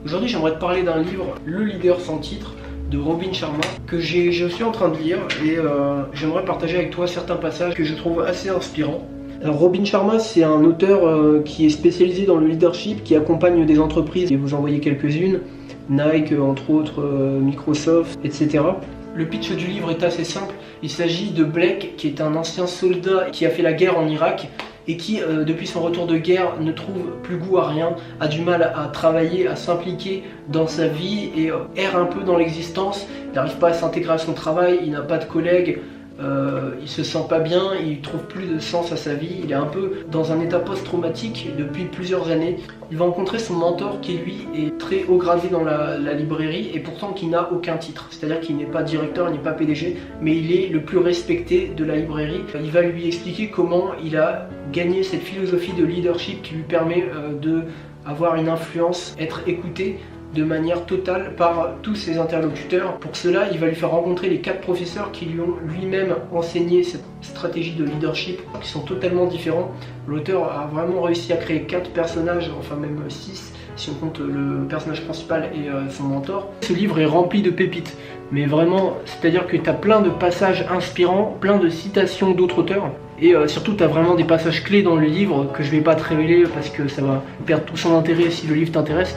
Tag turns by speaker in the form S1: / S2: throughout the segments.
S1: Aujourd'hui, j'aimerais te parler d'un livre, Le leader sans titre, de Robin Sharma, que je suis en train de lire et j'aimerais partager avec toi certains passages que je trouve assez inspirants. Alors, Robin Sharma, c'est un auteur qui est spécialisé dans le leadership, qui accompagne des entreprises, et vous en voyez quelques-unes, Nike entre autres, Microsoft, etc. Le pitch du livre est assez simple. Il s'agit de Blake, qui est un ancien soldat qui a fait la guerre en Irak et qui, depuis son retour de guerre, ne trouve plus goût à rien, a du mal à travailler, à s'impliquer dans sa vie et erre un peu dans l'existence. Il n'arrive pas à s'intégrer à son travail, il n'a pas de collègues, il se sent pas bien, il trouve plus de sens à sa vie, il est un peu dans un état post-traumatique depuis plusieurs années. Il va rencontrer son mentor qui lui est très haut gradé dans la librairie et pourtant qui n'a aucun titre, c'est-à-dire qu'il n'est pas directeur, il n'est pas PDG, mais il est le plus respecté de la librairie. Il va lui expliquer comment il a gagné cette philosophie de leadership qui lui permet d'avoir une influence, être écouté de manière totale par tous ses interlocuteurs. Pour cela, il va lui faire rencontrer les 4 professeurs qui lui ont lui-même enseigné cette stratégie de leadership, qui sont totalement différents. L'auteur a vraiment réussi à créer 4 personnages, enfin même 6, si on compte le personnage principal et son mentor. Ce livre est rempli de pépites, mais vraiment, c'est-à-dire que tu as plein de passages inspirants, plein de citations d'autres auteurs, et surtout tu as vraiment des passages clés dans le livre que je vais pas te révéler parce que ça va perdre tout son intérêt si le livre t'intéresse.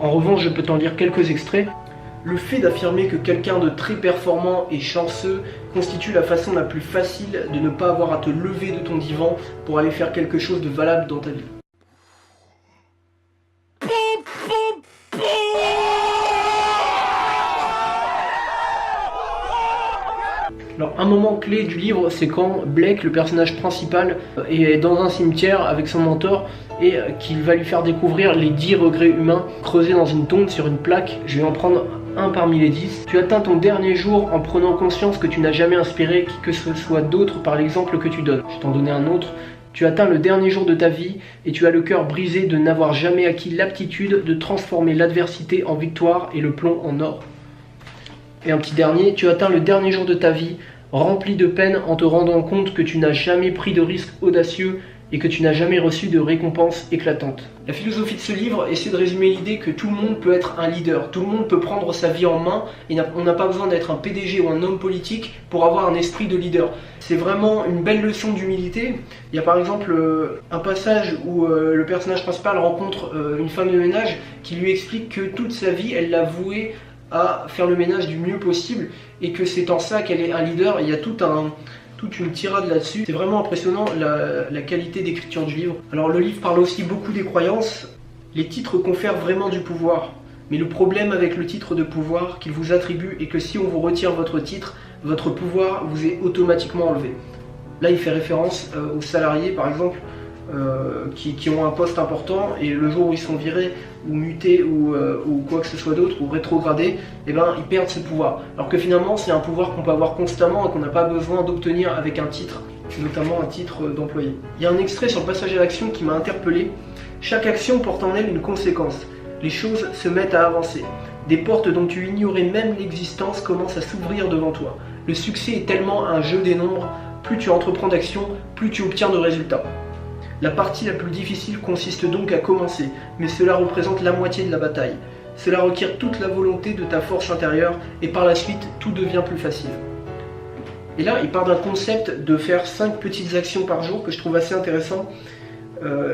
S1: En revanche, je peux t'en lire quelques extraits. Le fait d'affirmer que quelqu'un de très performant et chanceux constitue la façon la plus facile de ne pas avoir à te lever de ton divan pour aller faire quelque chose de valable dans ta vie. Alors, un moment clé du livre, c'est quand Blake, le personnage principal, est dans un cimetière avec son mentor et qu'il va lui faire découvrir les 10 regrets humains creusés dans une tombe sur une plaque. Je vais en prendre un parmi les 10. Tu atteins ton dernier jour en prenant conscience que tu n'as jamais inspiré qui que ce soit d'autre par l'exemple que tu donnes. Je t'en donnais un autre. Tu atteins le dernier jour de ta vie et tu as le cœur brisé de n'avoir jamais acquis l'aptitude de transformer l'adversité en victoire et le plomb en or. Et un petit dernier, tu atteins le dernier jour de ta vie, rempli de peine en te rendant compte que tu n'as jamais pris de risques audacieux et que tu n'as jamais reçu de récompenses éclatantes. La philosophie de ce livre essaie de résumer l'idée que tout le monde peut être un leader, tout le monde peut prendre sa vie en main et on n'a pas besoin d'être un PDG ou un homme politique pour avoir un esprit de leader. C'est vraiment une belle leçon d'humilité. Il y a par exemple un passage où le personnage principal rencontre une femme de ménage qui lui explique que toute sa vie elle l'a vouée à faire le ménage du mieux possible et que c'est en ça qu'elle est un leader. Il y a toute une tirade là-dessus. C'est vraiment impressionnant la qualité d'écriture du livre. Alors le livre parle aussi beaucoup des croyances. Les titres confèrent vraiment du pouvoir. Mais le problème avec le titre de pouvoir qu'il vous attribue est que si on vous retire votre titre, votre pouvoir vous est automatiquement enlevé. Là il fait référence aux salariés par exemple qui ont un poste important et le jour où ils sont virés ou mutés ou quoi que ce soit d'autre ou rétrogradés, eh ben, ils perdent ce pouvoir. Alors que finalement c'est un pouvoir qu'on peut avoir constamment et qu'on n'a pas besoin d'obtenir avec un titre, notamment un titre d'employé. Il y a un extrait sur le passage à l'action qui m'a interpellé. Chaque action porte en elle une conséquence. Les choses se mettent à avancer. Des portes dont tu ignorais même l'existence commencent à s'ouvrir devant toi. Le succès est tellement un jeu des nombres, plus tu entreprends d'action, plus tu obtiens de résultats. La partie la plus difficile consiste donc à commencer, mais cela représente la moitié de la bataille. Cela requiert toute la volonté de ta force intérieure et par la suite, tout devient plus facile. Et là, il part d'un concept de faire 5 petites actions par jour que je trouve assez intéressant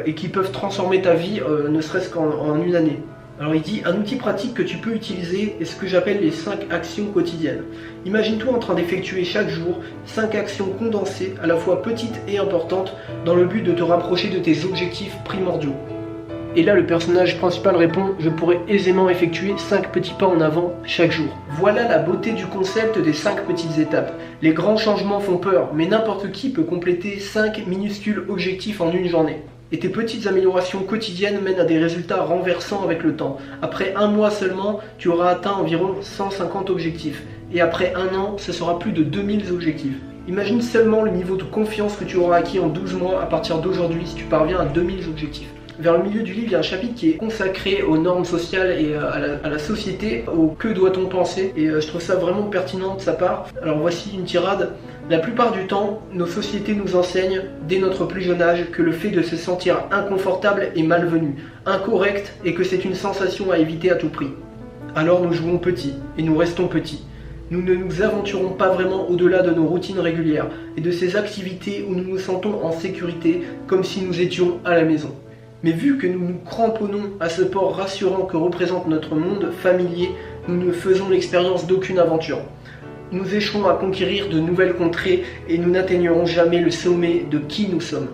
S1: et qui peuvent transformer ta vie, ne serait-ce qu'en une année. Alors il dit, un outil pratique que tu peux utiliser est ce que j'appelle les 5 actions quotidiennes. Imagine-toi en train d'effectuer chaque jour 5 actions condensées, à la fois petites et importantes, dans le but de te rapprocher de tes objectifs primordiaux. Et là le personnage principal répond, je pourrais aisément effectuer 5 petits pas en avant chaque jour. Voilà la beauté du concept des 5 petites étapes. Les grands changements font peur, mais n'importe qui peut compléter 5 minuscules objectifs en une journée. Et tes petites améliorations quotidiennes mènent à des résultats renversants avec le temps. Après un mois seulement, tu auras atteint environ 150 objectifs. Et après un an, ce sera plus de 2000 objectifs. Imagine seulement le niveau de confiance que tu auras acquis en 12 mois à partir d'aujourd'hui si tu parviens à 2000 objectifs. Vers le milieu du livre, il y a un chapitre qui est consacré aux normes sociales et à la société, au que doit-on penser, et je trouve ça vraiment pertinent de sa part. Alors voici une tirade. La plupart du temps, nos sociétés nous enseignent, dès notre plus jeune âge, que le fait de se sentir inconfortable est malvenu, incorrect et que c'est une sensation à éviter à tout prix. Alors nous jouons petit et nous restons petits. Nous ne nous aventurons pas vraiment au-delà de nos routines régulières et de ces activités où nous nous sentons en sécurité comme si nous étions à la maison. Mais vu que nous nous cramponnons à ce port rassurant que représente notre monde familier, nous ne faisons l'expérience d'aucune aventure. Nous échouons à conquérir de nouvelles contrées et nous n'atteignerons jamais le sommet de qui nous sommes.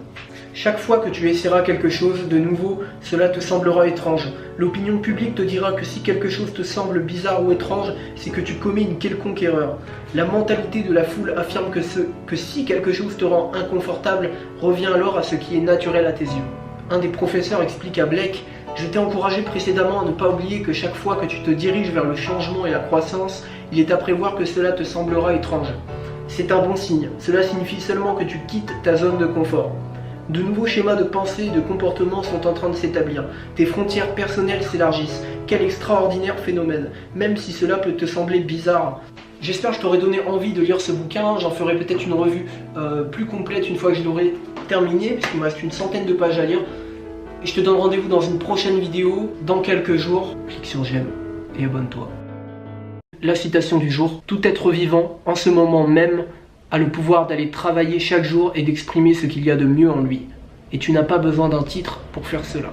S1: Chaque fois que tu essaieras quelque chose de nouveau, cela te semblera étrange. L'opinion publique te dira que si quelque chose te semble bizarre ou étrange, c'est que tu commets une quelconque erreur. La mentalité de la foule affirme que si quelque chose te rend inconfortable, reviens alors à ce qui est naturel à tes yeux. Un des professeurs explique à Blake: « Je t'ai encouragé précédemment à ne pas oublier que chaque fois que tu te diriges vers le changement et la croissance, il est à prévoir que cela te semblera étrange. C'est un bon signe, cela signifie seulement que tu quittes ta zone de confort. De nouveaux schémas de pensée et de comportement sont en train de s'établir. Tes frontières personnelles s'élargissent. Quel extraordinaire phénomène, même si cela peut te sembler bizarre. » J'espère que je t'aurai donné envie de lire ce bouquin. J'en ferai peut-être une revue plus complète une fois que je l'aurai terminé, puisqu'il me reste une centaine de pages à lire. Et je te donne rendez-vous dans une prochaine vidéo, dans quelques jours. Clique sur j'aime et abonne-toi. La citation du jour: « Tout être vivant, en ce moment même, a le pouvoir d'aller travailler chaque jour et d'exprimer ce qu'il y a de mieux en lui. Et tu n'as pas besoin d'un titre pour faire cela. »